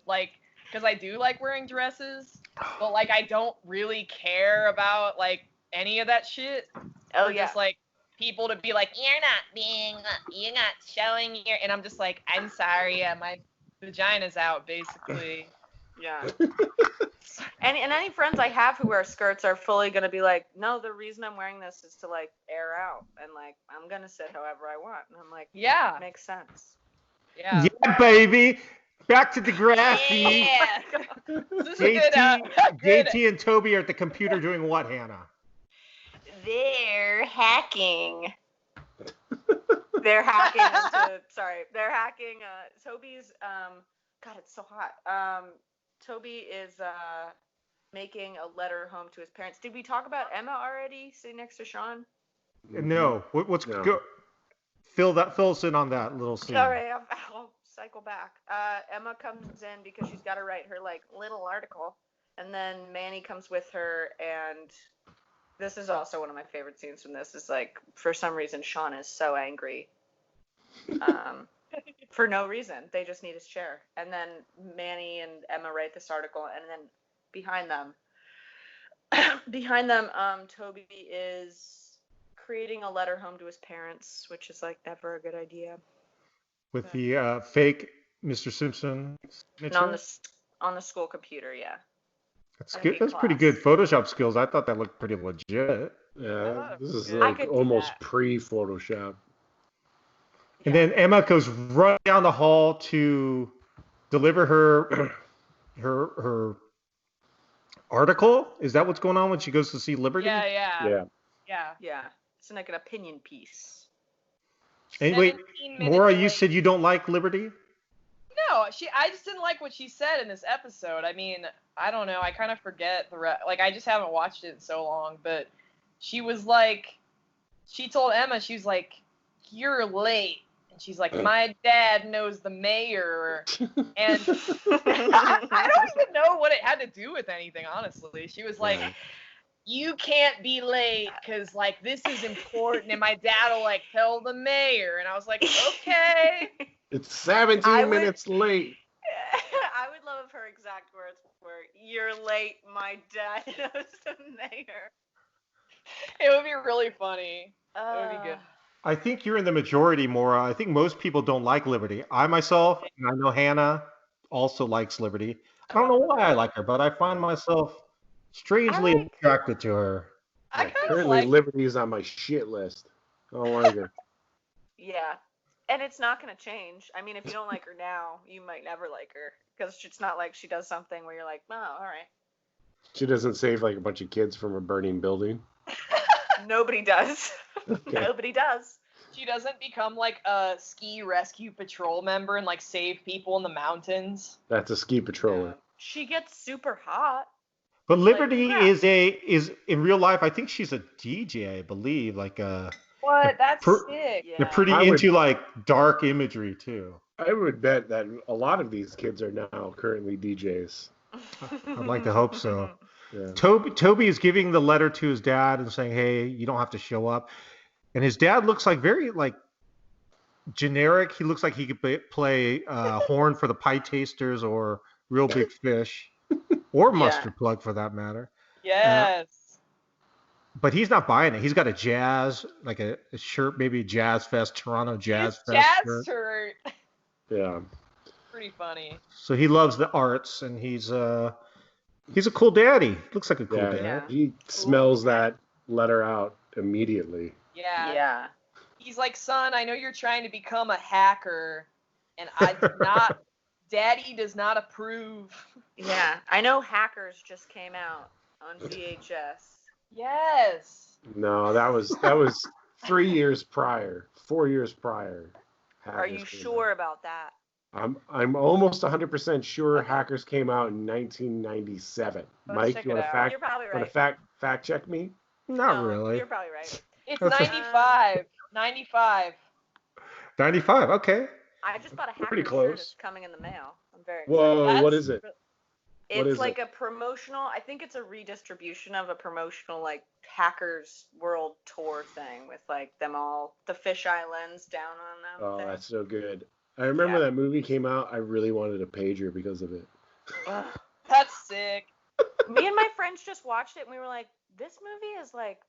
like, because I do like wearing dresses, but like I don't really care about like any of that shit. Oh or yeah. Just like people to be like, you're not showing your, and I'm just like, I'm sorry, my vagina's out, basically. Yeah. And any friends I have who wear skirts are fully going to be like, no, the reason I'm wearing this is to like air out, and like I'm going to sit however I want. And I'm like, yeah, makes sense. Yeah. Yeah, baby. Back to Degrassi. Yeah. This is a good, JT and Toby are at the computer doing what, Hannah? They're hacking. They're hacking Toby's God, it's so hot. Toby is making a letter home to his parents. Did we talk about Emma already sitting next to Sean? No. What's go? Fill us in on that little scene. All right, I'll cycle back. Emma comes in because she's got to write her like little article, and then Manny comes with her, and this is also one of my favorite scenes from this. Is like for some reason Sean is so angry. For no reason. They just need his chair. And then Manny and Emma write this article, and then behind them, Toby is creating a letter home to his parents, which is like never a good idea. With the fake Mr. Simpson signature? On the school computer, yeah. That's good. That's pretty good Photoshop skills. I thought that looked pretty legit. Yeah, this is like almost pre-Photoshop. And then Emma goes right down the hall to deliver her article. Is that what's going on when she goes to see Liberty? Yeah. It's like an opinion piece. And wait, Maura, you said you don't like Liberty? No, I just didn't like what she said in this episode. I mean, I don't know. I kind of forget like I just haven't watched it in so long. But she was like, she told Emma, she was like, "You're late." She's like, my dad knows the mayor, and I don't even know what it had to do with anything, honestly. She was like, you can't be late because, like, this is important, and my dad will, like, tell the mayor. And I was like, okay. It's 17 minutes late. I would love her exact words were, you're late, my dad knows the mayor. It would be really funny. It would be good. I think you're in the majority, Maura. I think most people don't like Liberty. I myself, and I know Hannah also likes Liberty. I don't know why I like her, but I find myself strangely attracted to her. Currently, Liberty's on my shit list. I don't like her. Yeah, and it's not going to change. I mean, if you don't like her now, you might never like her, because it's not like she does something where you're like, oh, all right. She doesn't save like a bunch of kids from a burning building. Nobody does. Okay. Nobody does. She doesn't become like a ski rescue patrol member and like save people in the mountains. That's a ski patroller. She gets super hot. But Liberty is in real life. I think she's a DJ, I believe. Like what? That's sick. They're pretty into like dark imagery too. I would bet that a lot of these kids are now currently DJs. I'd like to hope so. Yeah. Toby is giving the letter to his dad and saying, "Hey, you don't have to show up." And his dad looks like very like generic. He looks like he could play horn for the Pie Tasters or Real Big Fish, or Mustard Plug for that matter. Yes. But he's not buying it. He's got a jazz, like a shirt, maybe Jazz Fest, Toronto Jazz His Fest jazz shirt. shirt. Yeah. Pretty funny. So he loves the arts, and he's a cool daddy. Looks like a cool dad. Yeah. He smells that letter out immediately. Yeah. Yeah. He's like, son, I know you're trying to become a hacker, and Daddy does not approve. Yeah. I know Hackers just came out on VHS. Yes. No, that was 3 years prior, 4 years prior. Are you sure about that? I'm almost 100% sure Hackers came out in 1997. Let's Mike, check you want it to out. You're probably right. fact check me? Not No, really. You're probably right. It's Okay. 95. 95. 95. Okay. I just bought a Pretty Hackers close. shirt. It's coming in the mail. I'm very excited. Whoa, That's- what is it? What It's is like it? a promotional. I think it's a redistribution of a promotional like Hackers World Tour thing with like them all, the fish islands down on them. Oh, thing. that's so good. I remember Yeah. that movie came out. I really wanted a pager because of it. Ugh. That's sick. Me and my friends just watched it and we were like, this movie is like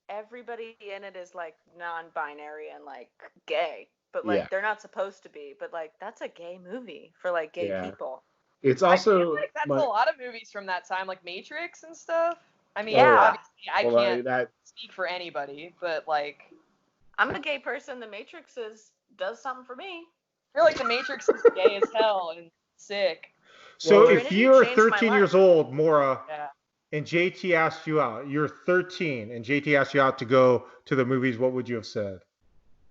everybody in it is like non-binary and like gay, but like Yeah. they're not supposed to be. But like that's a gay movie for like gay Yeah. people. It's I feel also like that's my- a lot of movies from that time, like Matrix and stuff. I mean, Yeah. obviously I well, can't that speak for anybody, but like, I'm a gay person. The Matrix does something for me. I feel like the Matrix is gay as hell and sick. So Well, if Trinity you're changed my 13 years life. old, Maura, Yeah. and JT asked you out, you're 13, and JT asked you out to go to the movies, what would you have said?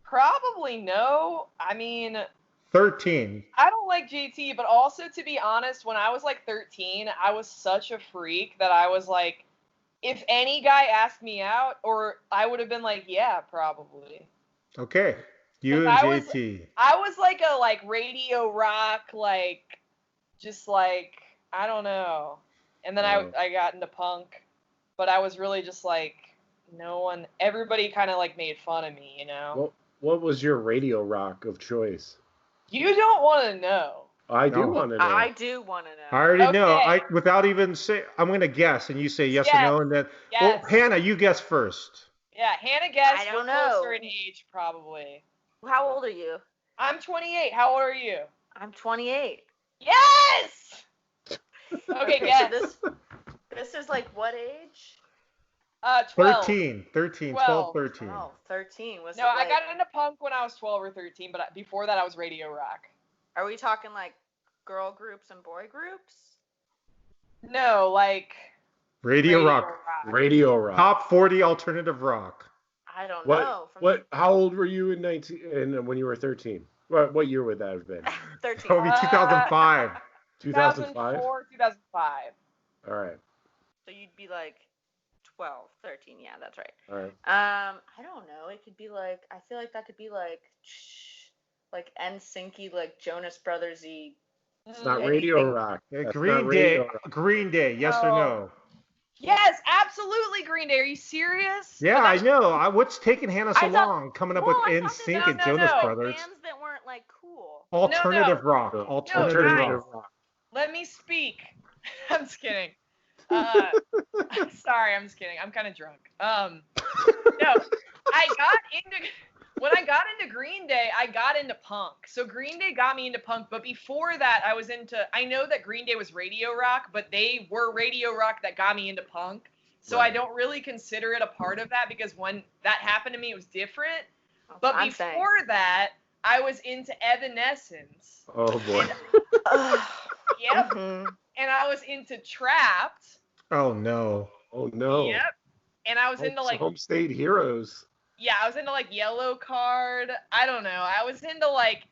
Probably no. I mean, 13. I don't like JT, but also to be honest, when I was like 13, I was such a freak that I was like, if any guy asked me out, or I would have been like, yeah, probably. Okay. You and I was- JT. I was like a like radio rock, like just like I don't know. And then Oh. I got into punk, but I was really just like everybody kind of like made fun of me, you know. what was your radio rock of choice? You don't want to know. I do No. want to know. I do want to know. I already know. Okay. Without even say, I'm going to guess, and you say yes or Yes. no, and then, Yes. well, Hannah, you guess first. Yeah, Hannah guessed. I don't we're know. closer in age, probably. How old are you? I'm 28. How old are you? I'm 28. Yes. Okay, So guess. this is like what age? 12. 13. 13. 12. 12, 13. Oh, 13. Was No, it I like, got into punk when I was 12 or 13, but before that I was radio rock. Are we talking like girl groups and boy groups? No, like Radio rock. Radio rock. Top 40 alternative rock. I don't What? know. How old were you in when you were 13? What year would that have been? 13. Toby, 2005. 2005. 2004, 2005. All right. So you'd be like 12, 13. Yeah, that's right. All right. I don't know. It could be like, I feel like that could be like NSYNC-y, like Jonas Brothers-y. It's not Anything. radio rock. Yeah, That's Green not Day. radio rock. Green Day. Yes or Oh. no? Yes, absolutely, Green Day. Are you serious? Yeah, But I that's- know. What's taking Hannah so I thought- long coming up Well, with I thought NSYNC that- and no, Jonas no. Brothers? Bands that weren't like cool. Alternative rock. No. Alternative Alternative rock. rock. Let me speak. I'm just kidding. Sorry, I'm just kidding. I'm kind of drunk. No, when I got into Green Day, I got into punk. So Green Day got me into punk, but before that, I know that Green Day was radio rock, but they were radio rock that got me into punk. So Right. I don't really consider it a part of that because when that happened to me, it was different. That's But what I'm saying. before that, I was into Evanescence. Oh boy. Ugh. Yep. Mhm. And I was into Trapped. Oh, no. Oh no. Yep. And I was into like Home State Heroes. yeah, I was into like Yellow Card. I don't know. I was into like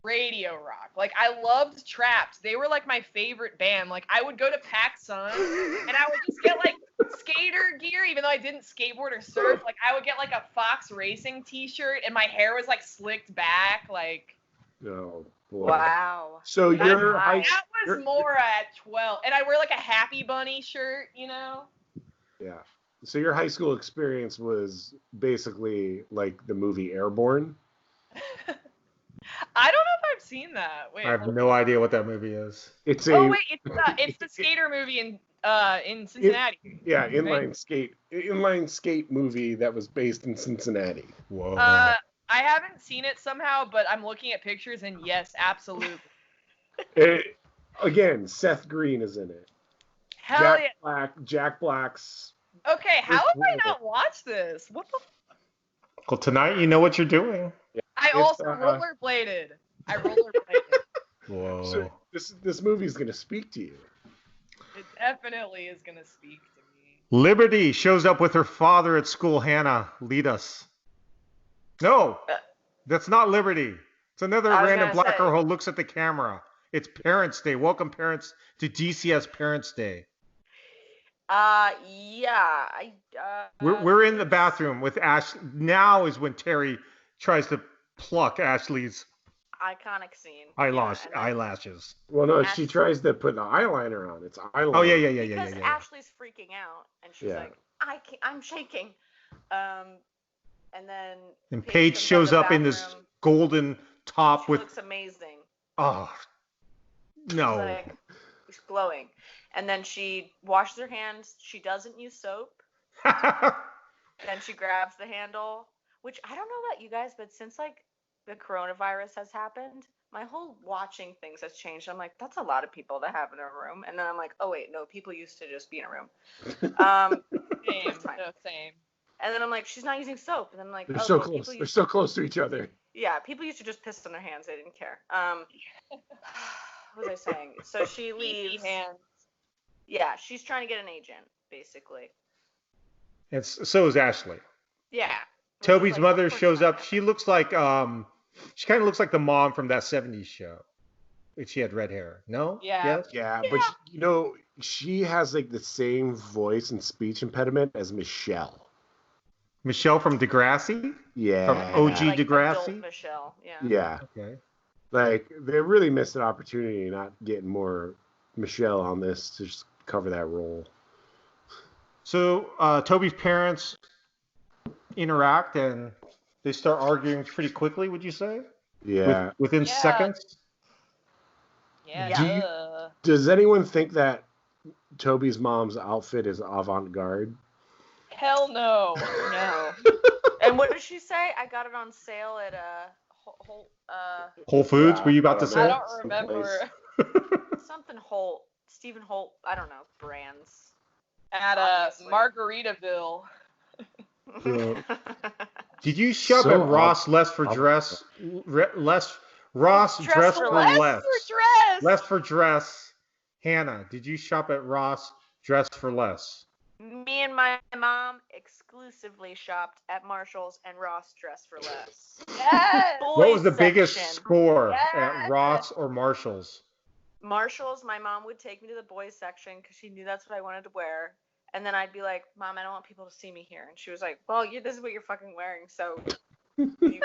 radio rock. Like I loved Trapped. They were like my favorite band. Like I would go to PacSun and I would just get like skater gear, even though I didn't skateboard or surf. Like I would get like a Fox Racing t-shirt and my hair was like slicked back. Like No. Boy. Wow. So you're high. That was you're- Maura at 12. And I wear like a Happy Bunny shirt, you know? Yeah. So your high school experience was basically like the movie Airborne. I don't know if I've seen that. Wait. I have hold no on. idea what that movie is. It's a Oh wait, it's the skater movie in Cincinnati. inline skate movie that was based in Cincinnati. Whoa. I haven't seen it somehow, but I'm looking at pictures and yes, absolutely. Again, Seth Green is in it. Hell Jack Black's. yeah. Okay, how have I not watched this? What the? Well, tonight you know what you're doing. I It's, also rollerbladed. I rollerbladed. Whoa. So this movie's gonna speak to you. It definitely is gonna speak to me. Liberty shows up with her father at school. Hannah, lead us. No, that's not Liberty. It's another I was random gonna black say. girl who looks at the camera. It's Parents' Day. Welcome, parents, to DCS Parents' Day. Yeah. We're in the bathroom with Ash. Now is when Terri tries to pluck Ashley's Iconic scene. eyelashes. Well, no, Ash- she tries to put the eyeliner on. It's eyeliner. Oh yeah. Because Ashley's freaking out, and she's Yeah. like, I'm shaking. And then And Paige comes out shows the up in this bathroom. golden top She with looks amazing. oh She's no. like, she's glowing. And then she washes her hands. She doesn't use soap. Then she grabs the handle, which I don't know about you guys, but since like the coronavirus has happened, my whole watching things has changed. I'm like, that's a lot of people to have in a room. And then I'm like, oh wait, no, people used to just be in a room. Same, That's fine. no, same. And then I'm like, she's not using soap. And then I'm like, They're oh, so well, close. people They're used so close to each other. Yeah, people used to just piss on their hands. They didn't care. What was I saying? So she leaves. Hands. Yeah, she's trying to get an agent, basically. So is Ashley. Yeah. Toby's Like, mother of course shows not. up. She looks like she kind of looks like the mom from that 70s show. She had red hair. No? Yeah. Yes? Yeah, but she has like the same voice and speech impediment as Michelle. Michelle from Degrassi? Yeah. From OG Like Degrassi? adult Michelle. Yeah. Yeah. Okay. Like they really missed an opportunity not getting more Michelle on this to just cover that role. So Toby's parents interact and they start arguing pretty quickly, would you say? Yeah. Within Yeah. seconds? Yeah. Do you- duh. Does anyone think that Toby's mom's outfit is avant-garde? Hell no. No. And what did she say? I got it on sale at Whole Foods? Were you about to I say? I don't remember. something Holt, Stephen Holt. I don't know brands. At Obviously. Margaritaville. Did you shop So at Ross less for dress? Ross Dress dress for for less. less. For dress. Less for dress. Hannah, did you shop at Ross dress for less? Me and my mom exclusively shopped at Marshalls and Ross Dress for Less. Yes. What was the Boys biggest section. score at Yes. Ross or Marshalls? Marshalls, my mom would take me to the boys section because she knew that's what I wanted to wear. And then I'd be like, Mom, I don't want people to see me here. And she was like, well, this is what you're fucking wearing. So you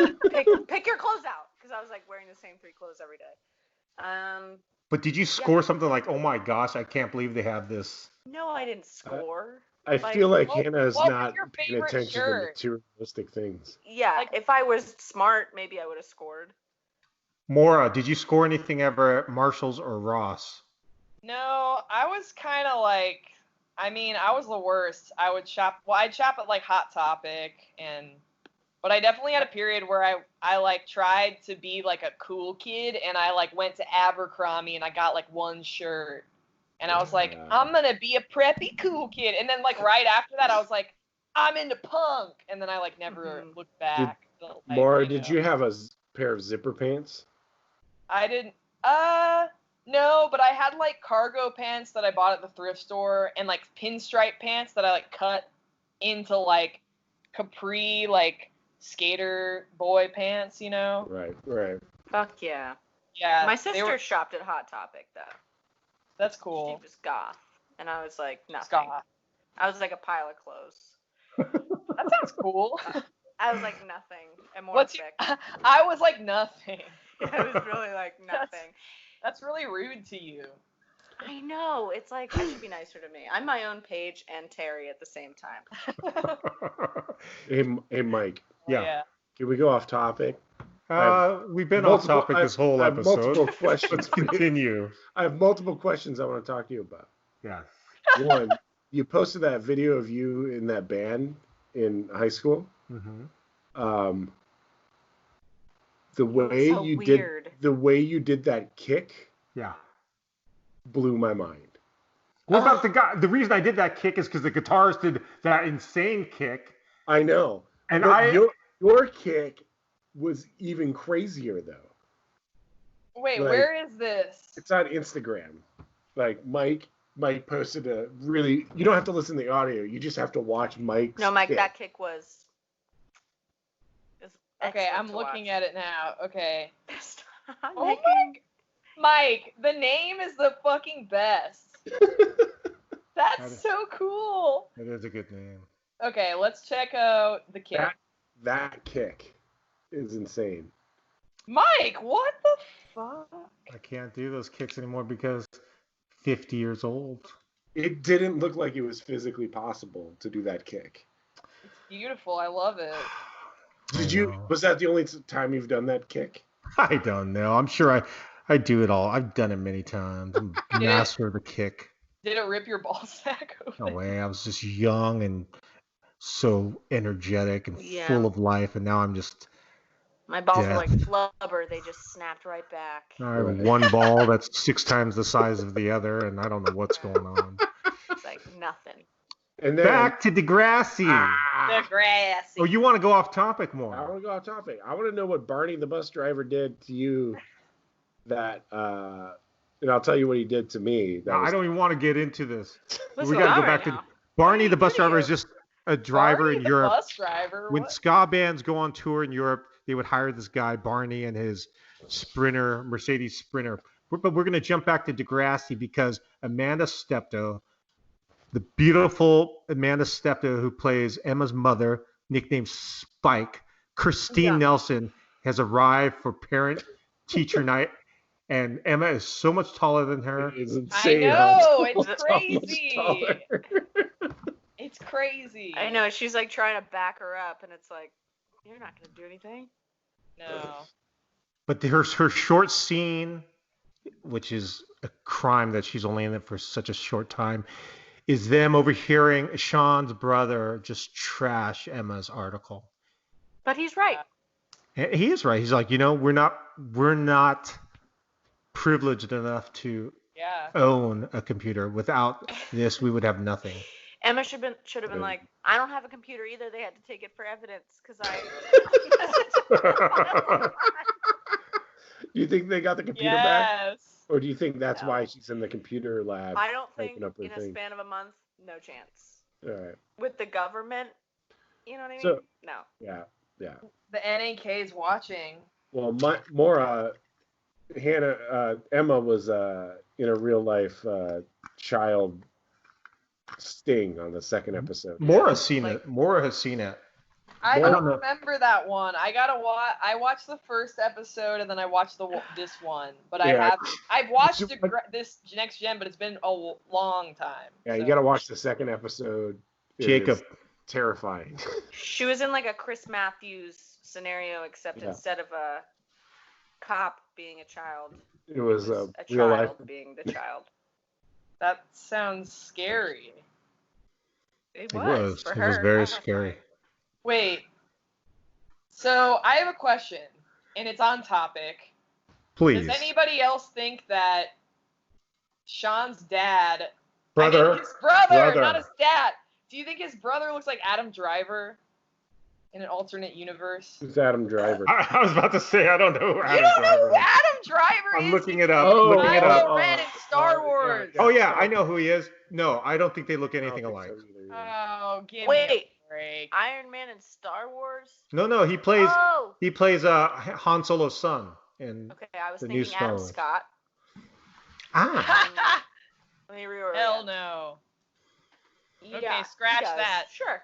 pick your clothes out. Because I was like wearing the same 3 clothes every day. But did you score something like, oh my gosh, I can't believe they have this? No, I didn't score. I Like, feel like what- Hannah is what was not your paying favorite attention shirt? to materialistic things. Yeah, Like- if I was smart, maybe I would have scored. Maura, did you score anything ever at Marshalls or Ross? No, I was kind of like, I was the worst. I'd shop at like Hot Topic but I definitely had a period where I like tried to be like a cool kid and I like went to Abercrombie and I got like one shirt and I was like, Yeah. I'm going to be a preppy cool kid. And then like right after that, I was like, I'm into punk. And then I like never looked back. But, like, Maura, you did know. you have a pair of zipper pants? I didn't. No, but I had like cargo pants that I bought at the thrift store and like pinstripe pants that I like cut into like capri like skater boy pants, you know? Right. Fuck yeah. Yeah. My they sister were- shopped at Hot Topic, though. That's She cool. was goth. And I was like, nothing. Scott. I was like a pile of clothes. That sounds cool. I was like nothing. What's Amorphic. I was like nothing. It was really like nothing. That's really rude to you. I know. It's like I should be nicer to me. I'm my own Paige and Terry at the same time. Hey, Mike. Yeah. Can we go off topic? We've been off topic this whole I have episode. multiple questions. Let's continue. I have multiple questions I want to talk to you about. Yeah. One, you posted that video of you in that band in high school. Mm-hmm. The way So weird. you did that kick Yeah. blew my mind. What about the guy? The reason I did that kick is because the guitarist did that insane kick. I know. And but your kick was even crazier though. Wait, Like, where is this? It's on Instagram. Like Mike posted a really. You don't have to listen to the audio. You just have to watch Mike's. No, Mike, kick. that kick was Okay, I'm looking at it now. Okay. Stop Oh making- Mike, the name is the fucking best. That's so cool. It is a good name. Okay, let's check out the kick. That kick is insane. Mike, what the fuck? I can't do those kicks anymore because 50 years old. It didn't look like it was physically possible to do that kick. It's beautiful. I love it. Did you? Was that the only time you've done that kick? I don't know. I'm sure I do it all. I've done it many times. I'm a master of the kick. Did it rip your ball sack open? No way. I was just young and so energetic and Yeah. full of life, and now I'm just. My balls Yeah. were like flubber. They just snapped right back. I have one ball that's 6 times the size of the other, and I don't know what's going on. It's like nothing. And then Back to Degrassi. Degrassi. Oh, you want to go off topic more? I want to go off topic. I want to know what Barney the bus driver did to you. That and I'll tell you what he did to me. No, I don't even want to get into this. What's We going got to on go back right to now? Barney the bus What are driver you- is just a driver Barney in the Europe. Bus driver. When What? ska bands go on tour in Europe, they would hire this guy Barney and his Sprinter, Mercedes Sprinter. But we're going to jump back to Degrassi because Amanda Steptoe, the beautiful Amanda Steptoe who plays Emma's mother, nicknamed Spike, Christine Nelson, has arrived for parent-teacher night, and Emma is so much taller than her. It's I insane. know, how it's much crazy. taller. It's crazy. I know. She's like trying to back her up, and it's like, you're not gonna do anything. No. But her short scene, which is a crime that she's only in it for such a short time, is them overhearing Sean's brother just trash Emma's article. But he's right. And he is right. He's like, we're not privileged enough to Yeah. own a computer. Without this, we would have nothing. Emma should have been like, I don't have a computer either. They had to take it for evidence because I. Do you think they got the computer back? Yes. Or do you think that's No. why she's in the computer lab? I don't think typing up her in a thing? span of a month, no chance. All right. With the government, you know what I mean? So- No. Yeah. The NAK is watching. Well, Maura, Emma was in a real life child sting on the second episode. Maura's seen it. Maura has seen it. I Well, don't remember that one. I gotta watch. I watched the first episode and then I watched this one. But Yeah. I've watched this Next Gen, but it's been a long time. Yeah, you so. got to watch the second episode. It Jacob. is terrifying. She was in like a Chris Matthews scenario, except Yeah. instead of a cop being a child, It was a real life. child being the child. That sounds scary. It It was. was. For It her. was very I don't know. scary. Wait. So I have a question, and it's on topic. Please. Does anybody else think that Sean's dad, Brother. I mean his brother, Brother. not his dad? Do you think his brother looks like Adam Driver in an alternate universe? Who's Adam Driver? I was about to say, I don't know who You Adam don't know Driver who is. Adam Driver is? I'm looking He's it up. Oh, looking it up. Kylo Ren in Star Wars. Oh, yeah, I know who he is. No, I don't think they look anything I don't think alike. so either, yeah. Oh, give me Wait. a break. Iron Man in Star Wars? No, he plays Oh! Han Solo's son. And Okay, I was The new thinking Star Adam Wars. Scott. Let me reorient. Hell no. Yeah, Okay, he scratch does. that. Sure.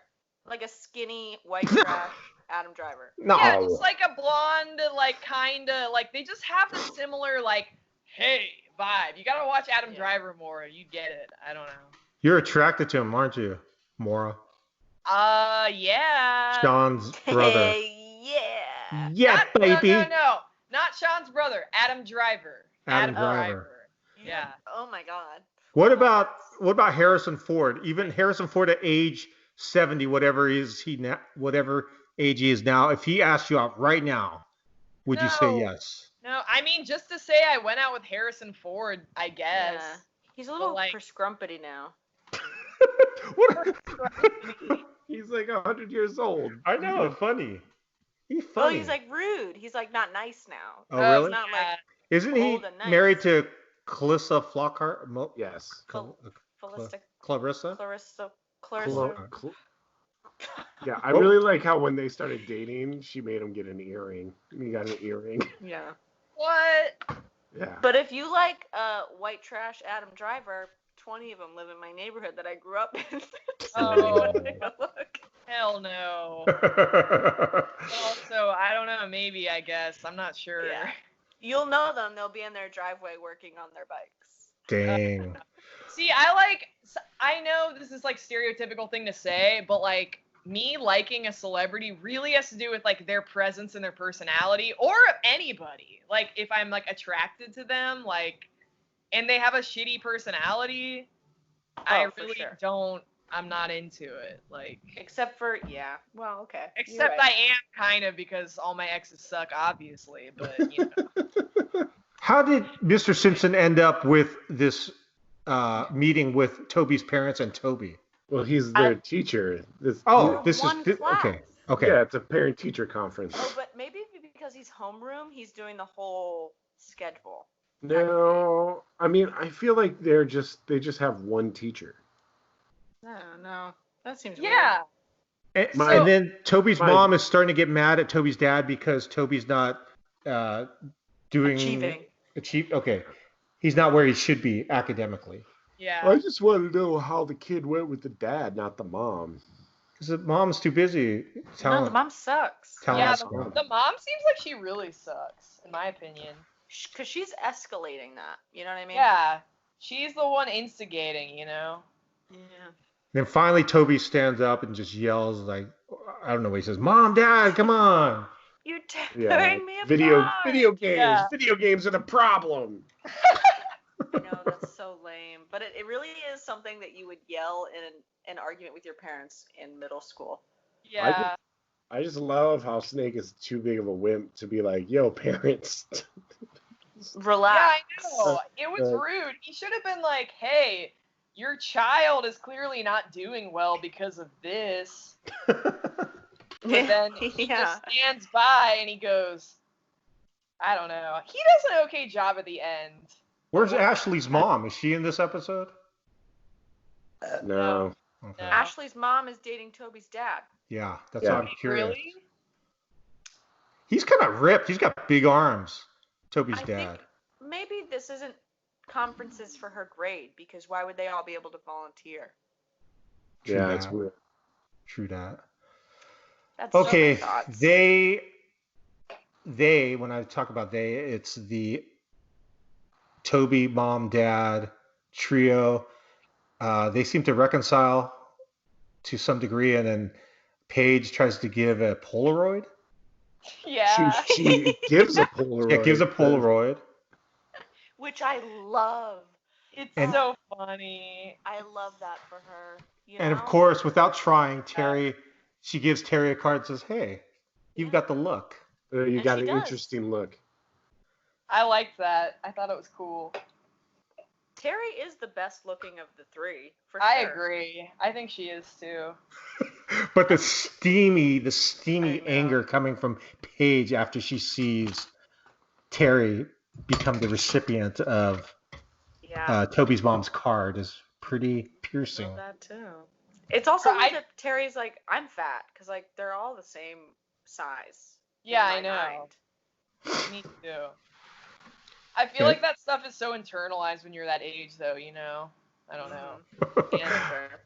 Like a skinny white trash Adam Driver. No. Yeah, just like a blonde, like kind of like they just have the similar like hey vibe. You gotta watch Adam Driver more. You get it. I don't know. You're attracted to him, aren't you, Maura? Yeah. Sean's brother. Yeah. Yeah, baby. No. Not Sean's brother. Adam Driver. Adam Driver. Yeah. Oh my God. What about Harrison Ford? Even Harrison Ford at age 70, whatever age he is now, if he asked you out right now, would you say yes? No, I mean just to say I went out with Harrison Ford, I guess. Yeah. He's a little like- perscrumpety now. What? He's like 100 years old. I know, funny. He's Well, funny. he's like rude. He's like not nice now. Oh, really? He's not like Isn't he cold and nice. married to Clarissa Flockhart? Yes. Clarissa? Clarissa. Yeah, I really like how when they started dating, she made him get an earring. He got an earring. Yeah. What? Yeah. But if you like white trash Adam Driver, 20 of them live in my neighborhood that I grew up in. Oh. Look. Hell no. Also, I don't know, maybe, I guess. I'm not sure. Yeah. You'll know them. They'll be in their driveway working on their bikes. Dang. See, I know this is like stereotypical thing to say, but like me liking a celebrity really has to do with like their presence and their personality or anybody. Like if I'm like attracted to them, like, and they have a shitty personality, I really don't, I'm not into it. Like, except for, yeah, well, okay. Except I am kind of because all my exes suck, obviously, but you know. How did Mr. Simpson end up with this meeting with Toby's parents and Toby? Well, he's their teacher. Okay. Okay. Yeah, it's a parent-teacher conference. Oh, but maybe because he's homeroom, he's doing the whole schedule. No, I mean, I feel like they just have one teacher. No, that seems yeah. weird. And then Toby's mom is starting to get mad at Toby's dad because Toby's not Achieving. Okay. He's not where he should be academically. Yeah. I just want to know how the kid went with the dad, not the mom. Because the mom's too busy. No, the mom sucks. Yeah, the mom seems like she really sucks, in my opinion. Because she's escalating that. You know what I mean? Yeah. She's the one instigating, you know? Yeah. Then finally Toby stands up and just yells like, I don't know what he says. Mom, Dad, come on. You're tearing me apart. Video games. Yeah. Video games are the problem. I know, that's so lame. But it really is something that you would yell in an argument with your parents in middle school. Yeah. I just love how Snake is too big of a wimp to be like, yo, parents. Relax. Yeah, I know. It was rude. He should have been like, hey, your child is clearly not doing well because of this. But then he just stands by and he goes, I don't know. He does an okay job at the end. Where's Ashley's mom? Is she in this episode? No. Okay. No. Ashley's mom is dating Toby's dad. Yeah, that's why I'm curious. Really? He's kind of ripped. He's got big arms. Toby's I dad. think maybe this isn't conferences for her grade, because why would they all be able to volunteer? True Yeah, that. it's weird. True that. That's Okay, so many thoughts. they when I talk about they, it's the Toby mom dad trio. They seem to reconcile to some degree, and then Paige tries to give a Polaroid. Yeah. She gives a Polaroid. Yeah, gives a Polaroid. Which I love. It's And- so funny. I love that for her. You And of know? course, without trying, she gives Terry a card and says, "Hey, you've got the look." You And got she an does. interesting look. I liked that. I thought it was cool. Terry is the best looking of the three, for I sure. agree. I think she is too. But the steamy I know. anger coming from Paige after she sees Terry become the recipient of Yeah. Toby's mom's card is pretty I piercing. love that too. It's also I- weird that Terry's like, I'm fat, because like they're all the same size. Yeah, in I my know. mind. Me too. I feel Okay. like that stuff is so internalized when you're that age, though, you know? I don't know. Yeah, sure.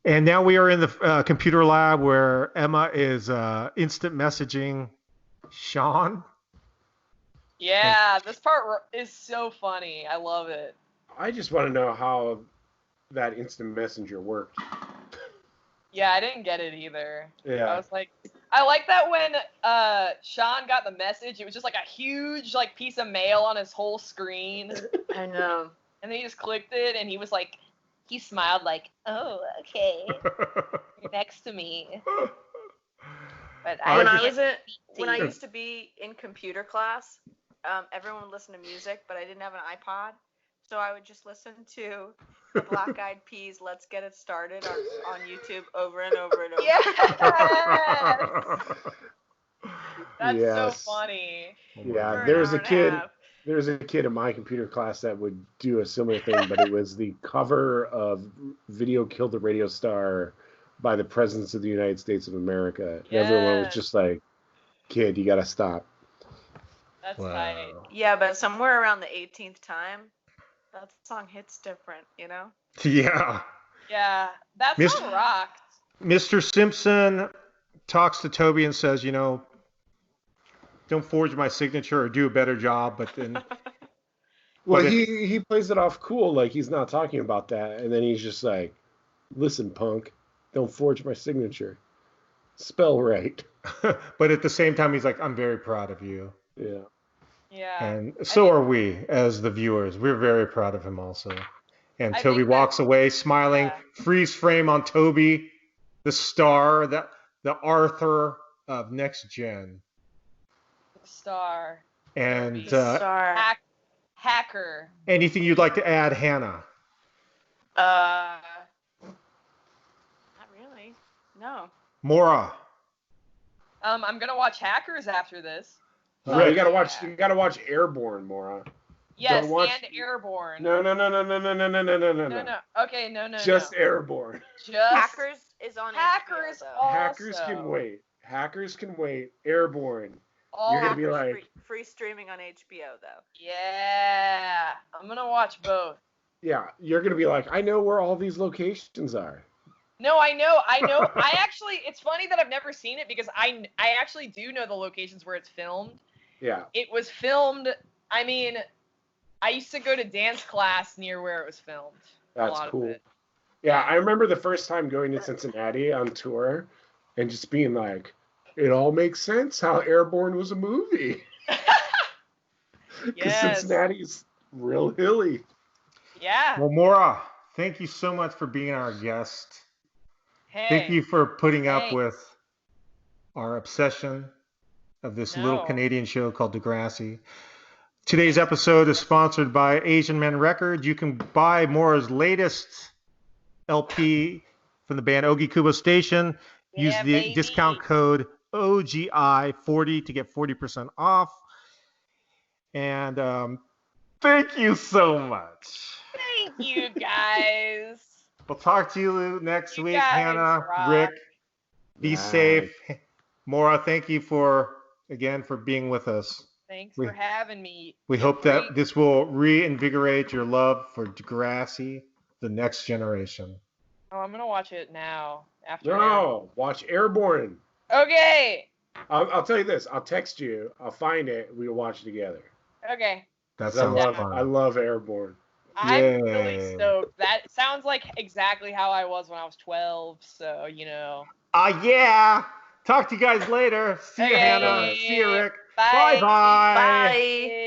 And now we are in the computer lab where Emma is instant messaging Sean. Yeah, this part is so funny. I love it. I just want to know how that instant messenger worked. Yeah, I didn't get it either. Yeah. I was like, I like that when Sean got the message, it was just like a huge like piece of mail on his whole screen. I know. And then he just clicked it, and he was like, he smiled like, oh, okay, you're next to me. But When when I used to be in computer class, everyone would listen to music, but I didn't have an iPod, so I would just listen to the Black Eyed Peas "Let's Get It Started" on YouTube over and over and over. That's Yes. so funny. Yeah, For an there's hour a and kid. half. There's a kid in my computer class that would do a similar thing, but it was the cover of "Video Killed the Radio Star" by the Presidents of the United States of America. And everyone was Yes. just like, "Kid, you gotta stop." That's Wow. tight. Yeah, but somewhere around the 18th time, that song hits different, you know? Yeah. Yeah, that Miss- song rocked. Mr. Simpson talks to Toby and says, don't forge my signature or do a better job, but then Well, But he plays it off cool, like he's not talking about that, and then he's just like, "Listen, punk, don't forge my signature. Spell right." but at the same time he's like, I'm very proud of you. Yeah. Yeah. And so are we as the viewers. We're very proud of him also. And I Toby think that- walks away smiling, yeah. freeze frame on Toby, the star, the Arthur of Next Gen. Star. And Star. Hacker. anything you'd like to add, Hannah? Not really. No. Maura. I'm gonna watch Hackers after this. No, you gotta watch Airborne, Maura. Yes, Don't watch- and Airborne. No. No. Okay, no. Just no. Airborne. Just Hackers is on Hackers HBO, though. also. Hackers can wait. Hackers can wait. Airborne. All You're gonna be Hackers like- free streaming on HBO, though. Yeah, I'm gonna watch both. Yeah, you're gonna be like, I know where all these locations are. No, I know. I actually, it's funny that I've never seen it because I actually do know the locations where it's filmed. Yeah. It was filmed. I mean, I used to go to dance class near where it was filmed. a That's lot of cool. it. Yeah, I remember the first time going to Cincinnati on tour and just being like, it all makes sense how Airborne was a movie. Because Yes. Cincinnati's real hilly. Yeah. Well, Maura, thank you so much for being our guest. Hey. Thank you for putting up Thanks. with our obsession of this little No. Canadian show called Degrassi. Today's episode is sponsored by Asian Men Records. You can buy Maura's latest LP from the band Ogikubo Station. Use Yeah, the baby. discount code OGI40 to get 40% off. And thank you so much. Thank you guys. We'll talk to you next You week, guys Hannah, rock. Rick. Be Nice. safe. Maura, thank you for being with us. Thanks We- for having me. We Feel hope that free- this will reinvigorate your love for Degrassi, the next generation. Oh, I'm gonna watch it now. After. No, watch Airborne. Okay. I'll tell you this. I'll text you. I'll find it. We'll watch together. Okay. That 'Cause I sounds love, fun. I love Airborne. I'm really Yay. stoked. That sounds like exactly how I was when I was 12. So Yeah. Talk to you guys later. See you, Okay. Hannah. See you, Rick. Bye. Bye-bye. Bye.